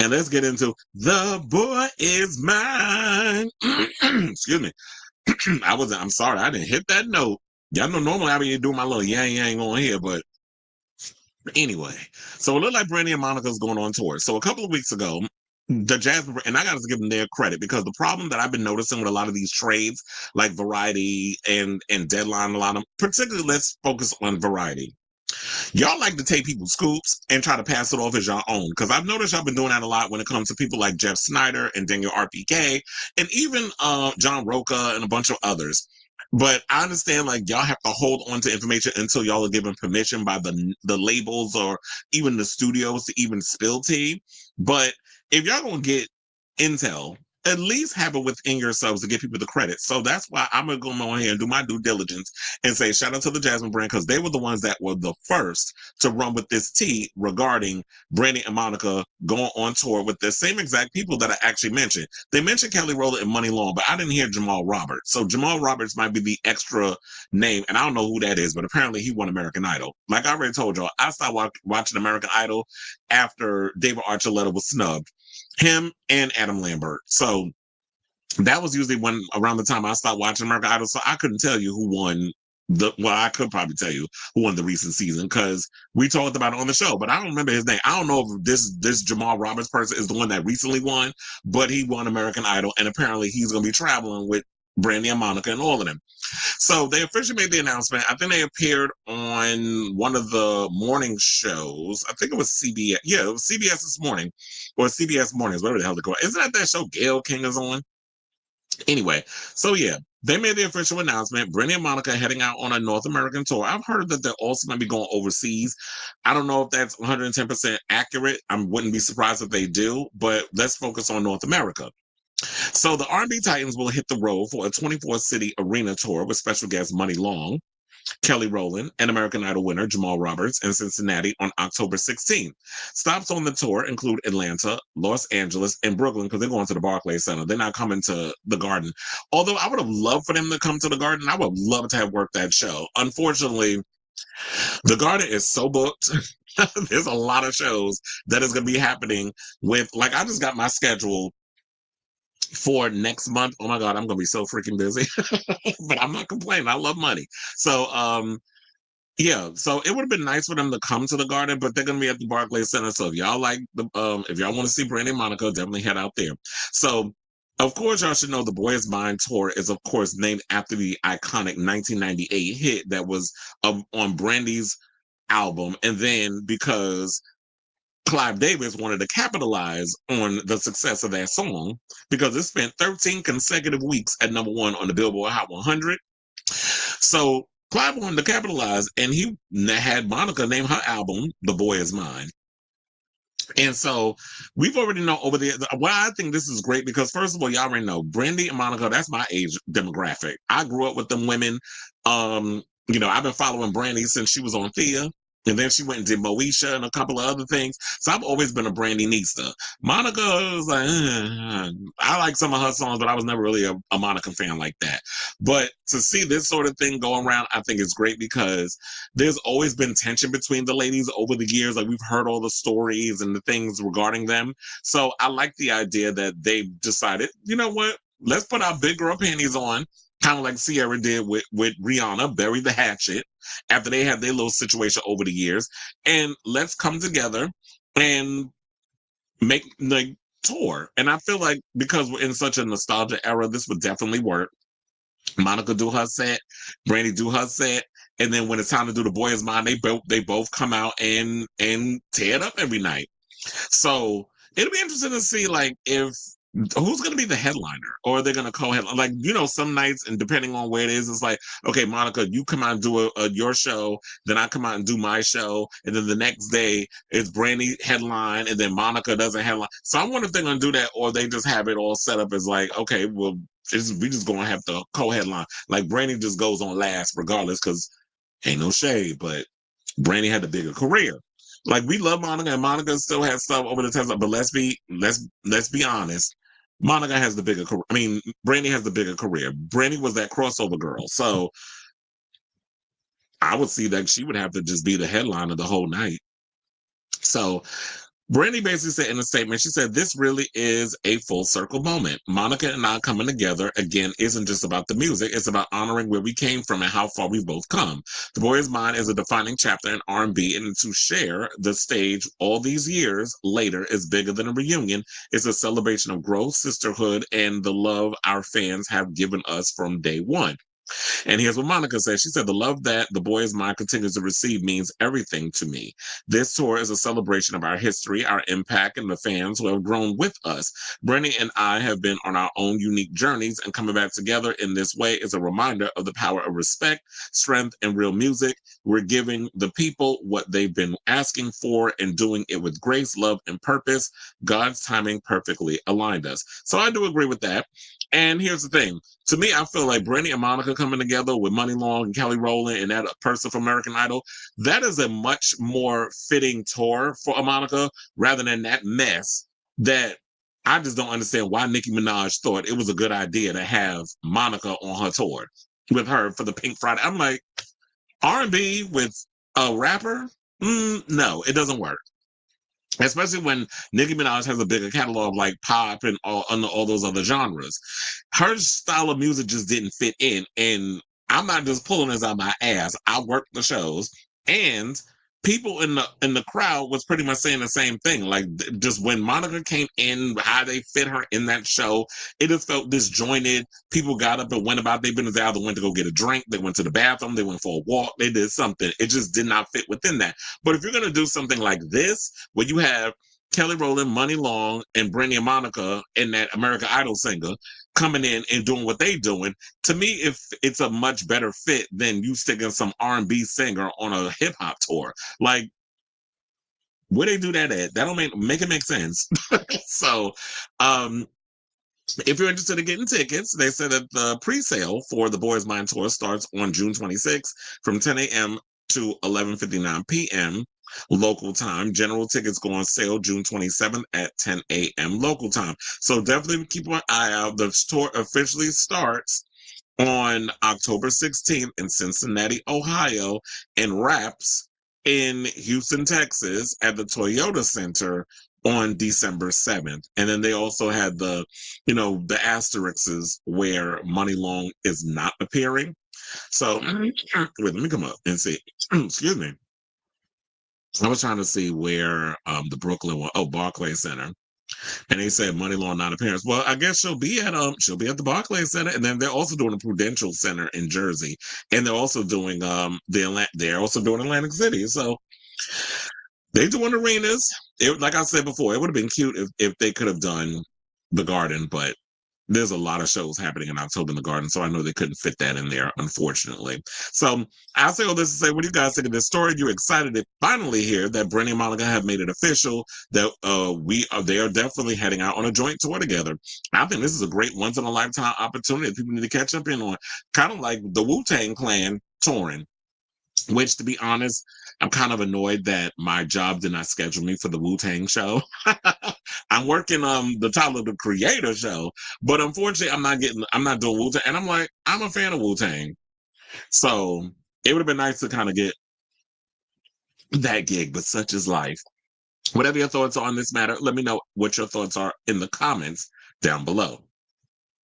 And let's get into The Boy Is Mine. Excuse me. I'm sorry, I didn't hit that note. Y'all know normally I be doing my little yang on here, but anyway. So it looked like Brandy and Monica's going on tour. So a couple of weeks ago, the Jasmine, and I got to give them their credit because the problem that I've been noticing with a lot of these trades, like Variety and Deadline, a lot of them, particularly let's focus on Variety. Y'all like to take people's scoops and try to pass it off as your own. Because I've noticed y'all been doing that a lot when it comes to people like Jeff Snyder and Daniel RPK and even John Roca and a bunch of others. But I understand like y'all have to hold on to information until y'all are given permission by the labels or even the studios to even spill tea. But if y'all gonna get intel, at least have it within yourselves to give people the credit. So that's why I'm gonna go on here and do my due diligence and say shout out to the Jasmine brand because they were the ones that were the first to run with this tea regarding Brandy and Monica going on tour with the same exact people that I actually mentioned. They mentioned Kelly Rowland and Money Long, but I didn't hear Jamal Roberts. So Jamal Roberts might be the extra name, and I don't know who that is, but apparently he won American Idol. Like I already told y'all, I started watching American Idol after David Archuleta was snubbed. Him and Adam Lambert. So that was usually when around the time I stopped watching American Idol. So I couldn't tell you who won I could probably tell you who won the recent season because we talked about it on the show, but I don't remember his name. I don't know if this Jamal Roberts person is the one that recently won, but he won American Idol, and apparently he's going to be traveling with Brandy and Monica and all of them. So they officially made the announcement. I think they appeared on one of the morning shows. I think it was CBS. Yeah, it was CBS this morning or CBS Mornings, whatever the hell they call it. Isn't that show Gail King is on? Anyway, so yeah, they made the official announcement. Brandy and Monica heading out on a North American tour. I've heard that they're also going to be going overseas. I don't know if that's 110% accurate. I wouldn't be surprised if they do, but let's focus on North America. So the R&B Titans will hit the road for a 24-city arena tour with special guest Money Long, Kelly Rowland, and American Idol winner Jamal Roberts in Cincinnati on October 16th. Stops on the tour include Atlanta, Los Angeles, and Brooklyn because they're going to the Barclays Center. They're not coming to the Garden. Although I would have loved for them to come to the Garden. I would love to have worked that show. Unfortunately, the Garden is so booked. There's a lot of shows that is going to be happening with, like, I just got my schedule for next month. Oh my God, I'm going to be so freaking busy, but I'm not complaining. I love money. So, yeah, so it would have been nice for them to come to the Garden, but they're gonna be at the Barclays Center. So if y'all like if y'all want to see Brandy and Monica, definitely head out there. So of course y'all should know the Boy Is Mine tour is of course named after the iconic 1998 hit that was on Brandy's album, and then because Clive Davis wanted to capitalize on the success of that song because it spent 13 consecutive weeks at #1 on the Billboard Hot 100. So Clive wanted to capitalize, and he had Monica name her album "The Boy Is Mine." And so we've already know over there. Why I think this is great because first of all, y'all already know Brandy and Monica. That's my age demographic. I grew up with them women. I've been following Brandy since she was on Thea. And then she went and did Moesha and a couple of other things. So I've always been a Brandy Nista. Monica was like, I like some of her songs, but I was never really a Monica fan like that. But to see this sort of thing go around, I think it's great because there's always been tension between the ladies over the years. Like we've heard all the stories and the things regarding them. So I like the idea that they decided, you know what? Let's put our big girl panties on, kind of like Sierra did with Rihanna, bury the hatchet after they had their little situation over the years. And let's come together and make the tour. And I feel like because we're in such a nostalgia era, this would definitely work. Monica do her set, Brandy do her set, and then when it's time to do The Boy Is Mine, they both come out and tear it up every night. So it'll be interesting to see like if who's going to be the headliner or are they going to co-headline, like some nights and depending on where it is, it's like, okay, Monica, you come out and do your show, then I come out and do my show, and then the next day it's Brandy headline and then Monica doesn't headline. So I wonder if they're going to do that or they just have it all set up as like, okay, well we just going to have to co-headline, like Brandy just goes on last regardless because ain't no shade, but Brandy had the bigger career. Like we love Monica, and Monica still has stuff over the top. But let's be honest. Monica has the bigger career. I mean, Brandy has the bigger career. Brandy was that crossover girl, so I would see that she would have to just be the headliner the whole night. So Brandy basically said in a statement, she said, "This really is a full circle moment. Monica and I coming together again isn't just about the music. It's about honoring where we came from and how far we've both come. The Boy Is Mine is a defining chapter in R&B, and to share the stage all these years later is bigger than a reunion. It's a celebration of growth, sisterhood, and the love our fans have given us from day one." And here's what Monica said. She said, "The love that The Boy Is Mine continues to receive means everything to me. This tour is a celebration of our history, our impact, and the fans who have grown with us. Brandy and I have been on our own unique journeys, and coming back together in this way is a reminder of the power of respect, strength, and real music. We're giving the people what they've been asking for and doing it with grace, love, and purpose. God's timing perfectly aligned us." So I do agree with that. And here's the thing. To me, I feel like Brandy and Monica coming together with Money Long and Kelly Rowland and that person from American Idol, that is a much more fitting tour for a Monica rather than that mess that I just don't understand why Nicki Minaj thought it was a good idea to have Monica on her tour with her for the Pink Friday. I'm like, R&B with a rapper? No, it doesn't work. Especially when Nicki Minaj has a bigger catalog like pop and all those other genres. Her style of music just didn't fit in. And I'm not just pulling this out my ass. I worked the shows, and people in the crowd was pretty much saying the same thing. Like just when Monica came in, how they fit her in that show, it just felt disjointed. People got up and went about their business. They either went to go get a drink, they went to the bathroom, they went for a walk, they did something. It just did not fit within that. But if you're gonna do something like this, where you have Kelly Rowland, Money Long, and Brandy and Monica and that American Idol singer coming in and doing what they doing, to me, if it's a much better fit than you sticking some R&B singer on a hip hop tour. Like, where they do that at? That don't make it make sense. So, um, if you're interested in getting tickets, they said that the pre-sale for the Boys Mind Tour starts on June 26th from 10 a.m. to 11:59 p.m. local time. General tickets go on sale June 27th at 10 a.m. local time. So definitely keep an eye out. The tour officially starts on October 16th in Cincinnati, Ohio, and wraps in Houston, Texas at the Toyota Center on December 7th. And then they also had the asterisks where Money Long is not appearing. So wait, let me come up and see. Excuse me. I was trying to see where the Brooklyn one, oh, Barclays Center. And they said Money Law not appearance. Well, I guess she'll be at the Barclays Center, and then they're also doing the Prudential Center in Jersey, and they're also doing they're also doing Atlantic City. So they doing arenas. Like I said before, it would have been cute if they could have done the Garden, but there's a lot of shows happening in October in the Garden, so I know they couldn't fit that in there, unfortunately. So I'll say all this to say, what do you guys think of this story? You're excited to finally hear that Brandy and Monica have made it official that they are definitely heading out on a joint tour together. I think this is a great once in a lifetime opportunity that people need to catch up in on, kind of like the Wu-Tang Clan touring. Which, to be honest, I'm kind of annoyed that my job did not schedule me for the Wu-Tang show. I'm working the Tyler the Creator show, but unfortunately, I'm not doing Wu-Tang, and I'm like, I'm a fan of Wu-Tang, so it would have been nice to kind of get that gig, but such is life. Whatever your thoughts are on this matter, let me know what your thoughts are in the comments down below.